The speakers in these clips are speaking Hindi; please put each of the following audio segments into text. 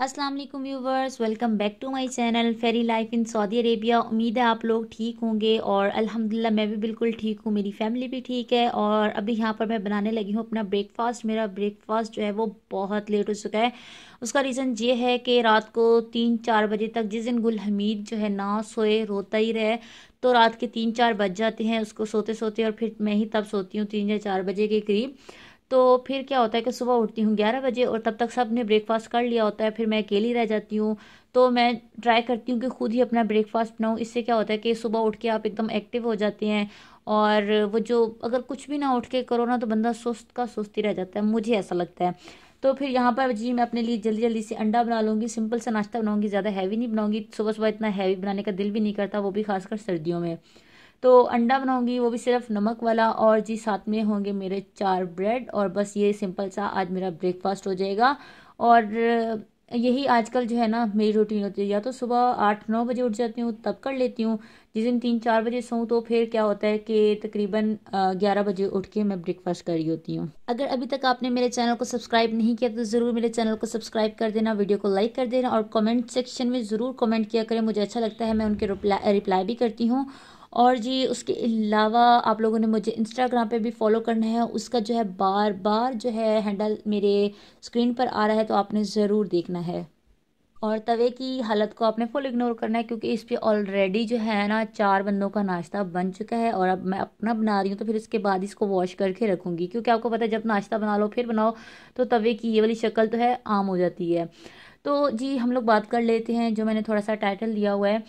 अस्सलाम वालेकुम viewers, welcome back to my channel fairy life in Saudi Arabia. उम्मीद है आप लोग ठीक होंगे और अल्हम्दुलिल्लाह मैं भी बिल्कुल ठीक हूँ, मेरी फैमिली भी ठीक है। और अभी यहाँ पर मैं बनाने लगी हूँ अपना ब्रेकफास्ट। मेरा ब्रेकफास्ट जो है वो बहुत लेट हो चुका है। उसका रीज़न ये है कि रात को 3-4 बजे तक, जिस दिन गुल हमीद जो है ना सोए, रोता ही रहे, तो रात के 3-4 बज जाते हैं उसको सोते सोते। और फिर मैं ही तब सोती हूँ 3 या 4 बजे के करीब। तो फिर क्या होता है कि सुबह उठती हूँ 11 बजे और तब तक सब ने ब्रेकफास्ट कर लिया होता है, फिर मैं अकेली रह जाती हूँ। तो मैं ट्राई करती हूँ कि खुद ही अपना ब्रेकफास्ट बनाऊँ। इससे क्या होता है कि सुबह उठ के आप एकदम एक्टिव हो जाते हैं। और वो जो अगर कुछ भी ना उठ के करो ना तो बंदा सुस्त का सुस्त ही रह जाता है, मुझे ऐसा लगता है। तो फिर यहाँ पर जी मैं अपने लिए जल्दी जल्दी से अंडा बना लूँगी, सिंपल सा नाश्ता बनाऊँगी, ज़्यादा हैवी नहीं बनाऊँगी। सुबह सुबह इतना हैवी बनाने का दिल भी नहीं करता, वो भी खासकर सर्दियों में। तो अंडा बनाऊंगी, वो भी सिर्फ नमक वाला। और जी साथ में होंगे मेरे 4 ब्रेड। और बस ये सिंपल सा आज मेरा ब्रेकफास्ट हो जाएगा। और यही आजकल जो है ना मेरी रूटीन होती है, या तो सुबह 8-9 बजे उठ जाती हूँ तब कर लेती हूँ। जिस दिन 3-4 बजे सोऊं तो फिर क्या होता है कि तकरीबन 11 बजे उठ के मैं ब्रेकफास्ट कर रही होती हूँ। अगर अभी तक आपने मेरे चैनल को सब्सक्राइब नहीं किया तो ज़रूर मेरे चैनल को सब्सक्राइब कर देना, वीडियो को लाइक कर देना और कमेंट सेक्शन में ज़रूर कमेंट किया करें, मुझे अच्छा लगता है, मैं उनके रिप्लाई भी करती हूँ। और जी उसके अलावा आप लोगों ने मुझे इंस्टाग्राम पे भी फॉलो करना है, उसका जो है बार बार जो है हैंडल मेरे स्क्रीन पर आ रहा है, तो आपने ज़रूर देखना है। और तवे की हालत को आपने फुल इग्नोर करना है, क्योंकि इस पे ऑलरेडी जो है ना 4 बंदों का नाश्ता बन चुका है। और अब मैं अपना बना रही हूँ तो फिर इसके बाद इसको वॉश करके रखूँगी, क्योंकि आपको पता है जब नाश्ता बना लो फिर बनाओ तो तवे की ये वाली शक्ल तो है आम हो जाती है। तो जी हम लोग बात कर लेते हैं, जो मैंने थोड़ा सा टाइटल दिया हुआ है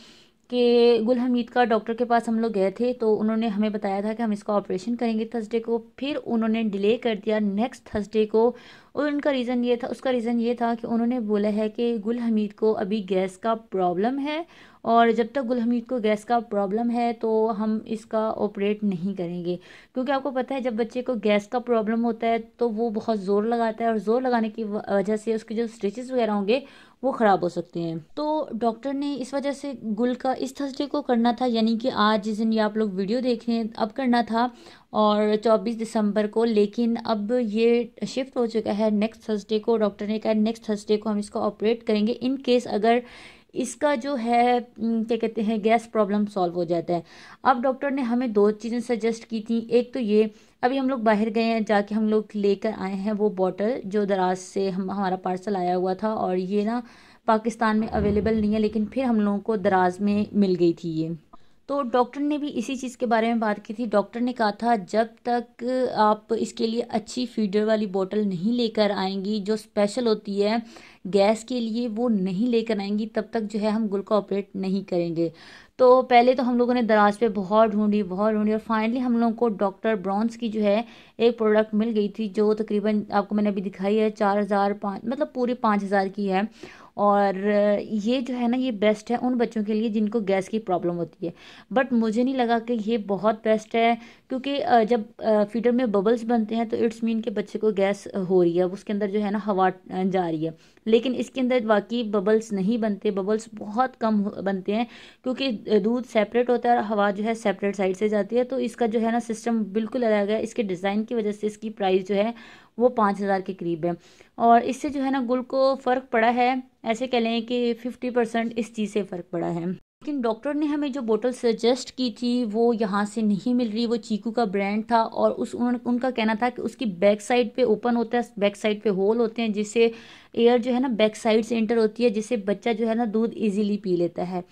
कि गुल हमीद का डॉक्टर के पास हम लोग गए थे, तो उन्होंने हमें बताया था कि हम इसका ऑपरेशन करेंगे थर्सडे को, फिर उन्होंने डिले कर दिया नेक्स्ट थर्सडे को। और उनका रीज़न ये था, उसका रीज़न ये था कि उन्होंने बोला है कि गुल हमीद को अभी गैस का प्रॉब्लम है, और जब तक गुल हमीद को गैस का प्रॉब्लम है तो हम इसका ऑपरेट नहीं करेंगे। क्योंकि आपको पता है जब बच्चे को गैस का प्रॉब्लम होता है तो वो बहुत ज़ोर लगाता है, और ज़ोर लगाने की वजह से उसके जो स्टिचेस वगैरह होंगे वो ख़राब हो सकते हैं। तो डॉक्टर ने इस वजह से गुल का इस थर्सडे को करना था, यानी कि आज जिस दिन ये आप लोग वीडियो देख रहे हैं अब करना था, और 24 दिसंबर को। लेकिन अब ये शिफ्ट हो चुका है नेक्स्ट थर्सडे को। डॉक्टर ने कहा नेक्स्ट थर्सडे को हम इसको ऑपरेट करेंगे, इन केस अगर इसका जो है क्या कहते हैं गैस प्रॉब्लम सॉल्व हो जाता है। अब डॉक्टर ने हमें 2 चीज़ें सजेस्ट की थी। एक तो ये, अभी हम लोग बाहर गए हैं, जाके हम लोग लेकर आए हैं वो बॉटल जो दराज से हमारा पार्सल आया हुआ था, और ये ना पाकिस्तान में अवेलेबल नहीं है, लेकिन फिर हम लोगों को दराज में मिल गई थी ये। तो डॉक्टर ने भी इसी चीज़ के बारे में बात की थी। डॉक्टर ने कहा था जब तक आप इसके लिए अच्छी फीडर वाली बोतल नहीं लेकर आएंगी, जो स्पेशल होती है गैस के लिए, वो नहीं लेकर आएंगी, तब तक जो है हम गुल का ऑपरेट नहीं करेंगे। तो पहले तो हम लोगों ने दराज पे बहुत ढूंढी और फाइनली हम लोगों को डॉक्टर ब्रॉन्स की जो है एक प्रोडक्ट मिल गई थी, जो तकरीबन आपको मैंने अभी दिखाई है 4,005 मतलब पूरे 5,000 की है। और ये जो है ना ये बेस्ट है उन बच्चों के लिए जिनको गैस की प्रॉब्लम होती है। बट मुझे नहीं लगा कि ये बहुत बेस्ट है, क्योंकि जब फीडर में बबल्स बनते हैं तो इट्स मीन के बच्चे को गैस हो रही है, उसके अंदर जो है ना हवा जा रही है। लेकिन इसके अंदर वाकई बबल्स नहीं बनते, बबल्स बहुत कम बनते हैं, क्योंकि दूध सेपरेट होता है और हवा जो है सेपरेट साइड से जाती है। तो इसका जो है ना सिस्टम बिल्कुल अलग है। इसके डिज़ाइन की वजह से इसकी प्राइस जो है वो 5,000 के करीब है। और इससे जो है ना गुल को फ़र्क पड़ा है, ऐसे कह लें कि 50% इस चीज़ से फ़र्क पड़ा है। लेकिन डॉक्टर ने हमें जो बोतल सजेस्ट की थी वो यहाँ से नहीं मिल रही, वो चीकू का ब्रांड था। और उनका कहना था कि उसकी बैक साइड पे ओपन होता है, बैक साइड पे होल होते हैं, जिससे एयर जो है ना बैक साइड से एंटर होती है, जिससे बच्चा जो है ना दूध ईजिली पी लेता है।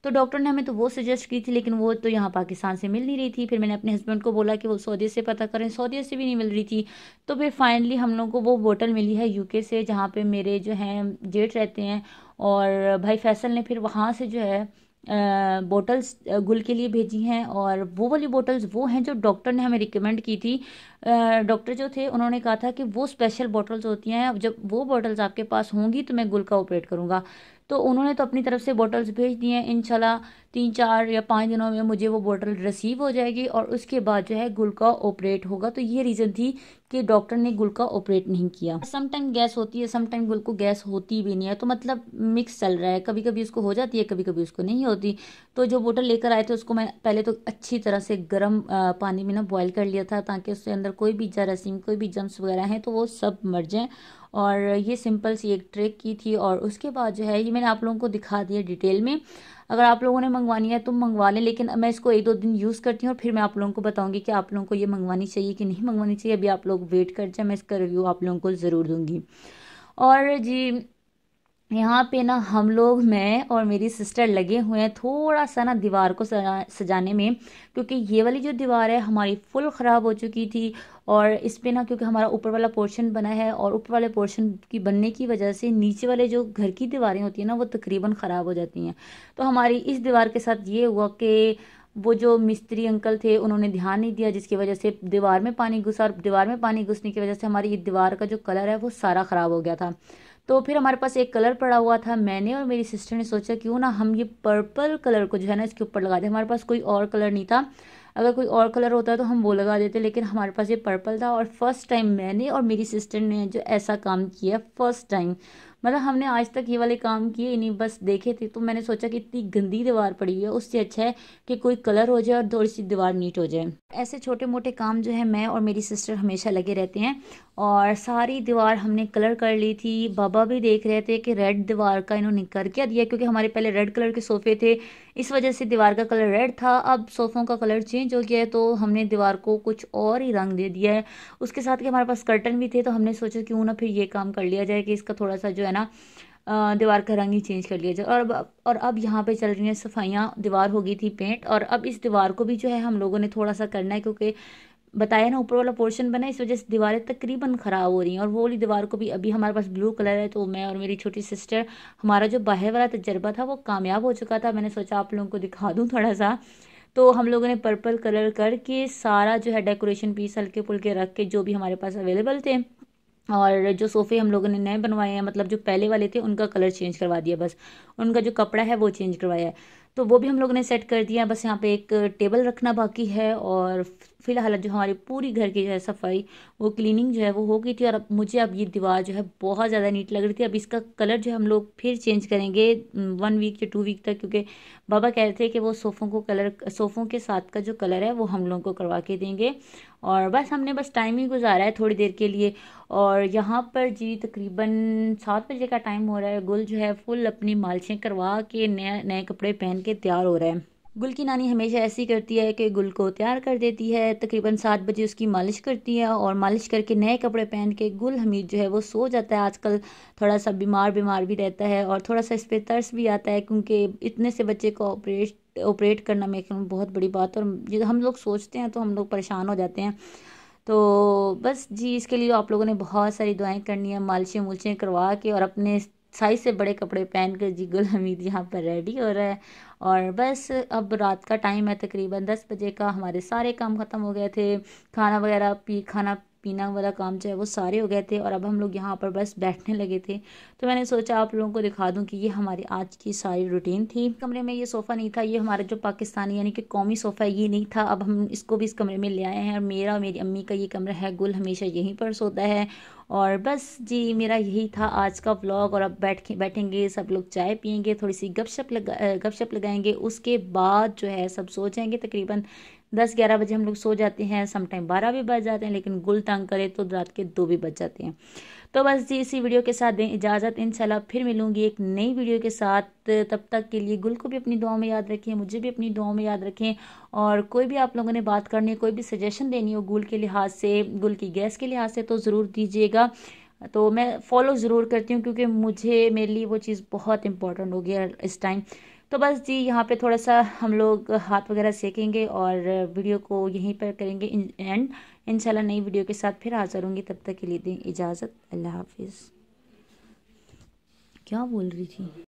तो डॉक्टर ने हमें तो वो सजेस्ट की थी, लेकिन वो तो यहाँ पाकिस्तान से मिल नहीं रही थी। फिर मैंने अपने हस्बैंड को बोला कि वो सऊदी से पता करें, सऊदी से भी नहीं मिल रही थी। तो फिर फाइनली हम लोग को वो बोतल मिली है यूके से, जहाँ पे मेरे जो हैं जेठ रहते हैं। और भाई फैसल ने फिर वहाँ से जो है बोटल्स गुल के लिए भेजी हैं। और वो वाली बोटल्स वो हैं जो डॉक्टर ने हमें रिकमेंड की थी। डॉक्टर जो थे उन्होंने कहा था कि वो स्पेशल बोटल्स होती हैं, अब जब वो बोटल्स आपके पास होंगी तो मैं गुल का ऑपरेट करूँगा। तो उन्होंने तो अपनी तरफ से बोटल्स भेज दी हैं। इंशाल्लाह 3-4 या 5 दिनों में मुझे वो बोतल रिसीव हो जाएगी और उसके बाद जो है गुल का ऑपरेट होगा। तो ये रीज़न थी कि डॉक्टर ने गुल का ऑपरेट नहीं किया। सम टाइम गैस होती है, सम टाइम गुल को गैस होती भी नहीं है, तो मतलब मिक्स चल रहा है, कभी कभी उसको हो जाती है, कभी कभी उसको नहीं होती। तो जो बोतल लेकर आए थे उसको मैं पहले तो अच्छी तरह से गर्म पानी में ना बॉयल कर लिया था, ताकि उसके अंदर कोई भी जरासीम, कोई भी जम्स वगैरह हैं तो वो सब मर जाएं। और ये सिंपल सी एक ट्रिक की थी। और उसके बाद जो है ये मैंने आप लोगों को दिखा दिया डिटेल में। अगर आप लोगों ने मंगवानी है तो मंगवा लें, लेकिन मैं इसको 1-2 दिन यूज़ करती हूँ और फिर मैं आप लोगों को बताऊंगी कि आप लोगों को ये मंगवानी चाहिए कि नहीं मंगवानी चाहिए। अभी आप लोग वेट कर जाए, मैं इसका रिव्यू आप लोगों को ज़रूर दूंगी। और जी यहाँ पे ना हम लोग, मैं और मेरी सिस्टर लगे हुए हैं थोड़ा सा ना दीवार को सजाने में, क्योंकि ये वाली जो दीवार है हमारी फुल ख़राब हो चुकी थी। और इस पे ना क्योंकि हमारा ऊपर वाला पोर्शन बना है और ऊपर वाले पोर्शन की बनने की वजह से नीचे वाले जो घर की दीवारें होती हैं ना वो तकरीबन ख़राब हो जाती हैं। तो हमारी इस दीवार के साथ ये हुआ कि वो जो मिस्त्री अंकल थे उन्होंने ध्यान नहीं दिया, जिसकी वजह से दीवार में पानी घुसा, और दीवार में पानी घुसने की वजह से हमारी ये दीवार का जो कलर है वो सारा ख़राब हो गया था। तो फिर हमारे पास एक कलर पड़ा हुआ था, मैंने और मेरी सिस्टर ने सोचा क्यों ना हम ये पर्पल कलर को जो है ना इसके ऊपर लगा दें। हमारे पास कोई और कलर नहीं था, अगर कोई और कलर होता तो हम वो लगा देते, लेकिन हमारे पास ये पर्पल था। और फर्स्ट टाइम मैंने और मेरी सिस्टर ने जो ऐसा काम किया, फर्स्ट टाइम, मतलब हमने आज तक ये वाले काम किए ही नहीं, बस देखे थे। तो मैंने सोचा कि इतनी गंदी दीवार पड़ी हुई है, उससे अच्छा है कि कोई कलर हो जाए और थोड़ी सी दीवार नीट हो जाए। ऐसे छोटे मोटे काम जो है मैं और मेरी सिस्टर हमेशा लगे रहते हैं। और सारी दीवार हमने कलर कर ली थी। बाबा भी देख रहे थे कि रेड दीवार का इन्होंने कर क्या दिया, क्योंकि हमारे पहले रेड कलर के सोफे थे, इस वजह से दीवार का कलर रेड था। अब सोफ़ों का कलर चेंज हो गया है तो हमने दीवार को कुछ और ही रंग दे दिया है। उसके साथ कि हमारे पास कर्टन भी थे, तो हमने सोचा क्यों ना फिर ये काम कर लिया जाए कि इसका थोड़ा सा जो है ना दीवार का रंग ही चेंज कर लिया जाए। और अब यहाँ पे चल रही हैं सफाइयाँ। दीवार हो गई थी पेंट, और अब इस दीवार को भी जो है हम लोगों ने थोड़ा सा करना है, क्योंकि बताया ना ऊपर वाला पोर्शन बना है, इस वजह से दीवारें तकरीबन ख़राब हो रही हैं। और वो वाली दीवार को भी अभी हमारे पास ब्लू कलर है, तो मैं और मेरी छोटी सिस्टर, हमारा जो बाहर वाला तजर्बा था वो कामयाब हो चुका था। मैंने सोचा आप लोगों को दिखा दूँ थोड़ा सा। तो हम लोगों ने पर्पल कलर करके सारा जो है डेकोरेशन पीस हल्के फुल्के रख के जो भी हमारे पास अवेलेबल थे, और जो सोफ़े हम लोगों ने नए बनवाए हैं, मतलब जो पहले वाले थे उनका कलर चेंज करवा दिया, बस उनका जो कपड़ा है वो चेंज करवाया है। तो वो भी हम लोगों ने सेट कर दिया। बस यहाँ पे एक टेबल रखना बाकी है। और फिलहाल जो हमारी पूरी घर की जो है सफाई, वो क्लीनिंग जो है वो हो गई थी। और अब मुझे अब ये दीवार जो है बहुत ज़्यादा नीट लग रही थी। अब इसका कलर जो है हम लोग फिर चेंज करेंगे 1 वीक या 2 वीक तक, क्योंकि बाबा कह रहे थे कि वो सोफ़ों के साथ का जो कलर है वो हम लोगों को करवा के देंगे। और बस हमने बस टाइम ही गुजारा है थोड़ी देर के लिए। और यहाँ पर जी तकरीबन 7 बजे का टाइम हो रहा है। गुल जो है फुल अपनी मालिशें करवा के नए नए कपड़े पहन के तैयार हो रहा है। गुल की नानी हमेशा ऐसी करती है कि गुल को तैयार कर देती है, तकरीबन 7 बजे उसकी मालिश करती है, और मालिश करके नए कपड़े पहन के गुल हमीद जो है वो सो जाता है। आजकल थोड़ा सा बीमार भी रहता है, और थोड़ा सा इस पर तरस भी आता है, क्योंकि इतने से बच्चे को ऑपरेट करना मेरे ख्याल में बहुत बड़ी बात है। और जब हम लोग सोचते हैं तो हम लोग परेशान हो जाते हैं। तो बस जी इसके लिए आप लोगों ने बहुत सारी दुआएं करनी है, मालिशें मुलशें करवा के, और अपने साइज से बड़े कपड़े पहन कर जी गुल हमीद यहाँ पर रेडी हो रहा है। और बस अब रात का टाइम है, तकरीबन 10 बजे का। हमारे सारे काम ख़त्म हो गए थे, खाना पीना वाला काम जो है वो सारे हो गए थे, और अब हम लोग यहाँ पर बस बैठने लगे थे। तो मैंने सोचा आप लोगों को दिखा दूँ कि ये हमारी आज की सारी रूटीन थी। कमरे में ये सोफ़ा नहीं था, ये हमारा जो पाकिस्तानी यानी कि कौमी सोफ़ा है ये नहीं था। अब हम इसको भी इस कमरे में ले आए हैं, और मेरा और मेरी अम्मी का ये कमरा है। गुल हमेशा यहीं पर सोता है। और बस जी मेरा यही था आज का व्लॉग। और अब बैठेंगे सब लोग, चाय पियेंगे, थोड़ी सी गपशप लगाएंगे। उसके बाद जो है सब सो जाएंगे। तकरीबन 10-11 बजे हम लोग सो जाते हैं, समटाइम 12 भी बज जाते हैं, लेकिन गुल तंग करे तो रात के 2 भी बज जाते हैं। तो बस जी इसी वीडियो के साथ दें इजाज़त। इंशाल्लाह फिर मिलूंगी एक नई वीडियो के साथ। तब तक के लिए गुल को भी अपनी दुआओं में याद रखें, मुझे भी अपनी दुआओं में याद रखें। और कोई भी आप लोगों ने बात करनी है, कोई भी सजेशन देनी हो गुल के लिहाज से, गुल की गैस के लिहाज से, तो ज़रूर दीजिएगा। तो मैं फॉलो ज़रूर करती हूँ, क्योंकि मेरे लिए वो चीज़ बहुत इंपॉर्टेंट हो गया इस टाइम। तो बस जी यहाँ पे थोड़ा सा हम लोग हाथ वगैरह सेकेंगे, और वीडियो को यहीं पर करेंगे एंड। इंशाल्लाह नई वीडियो के साथ फिर हाजिर होंगी। तब तक के लिए दें इजाज़त। अल्लाह हाफिज़। क्या बोल रही थी?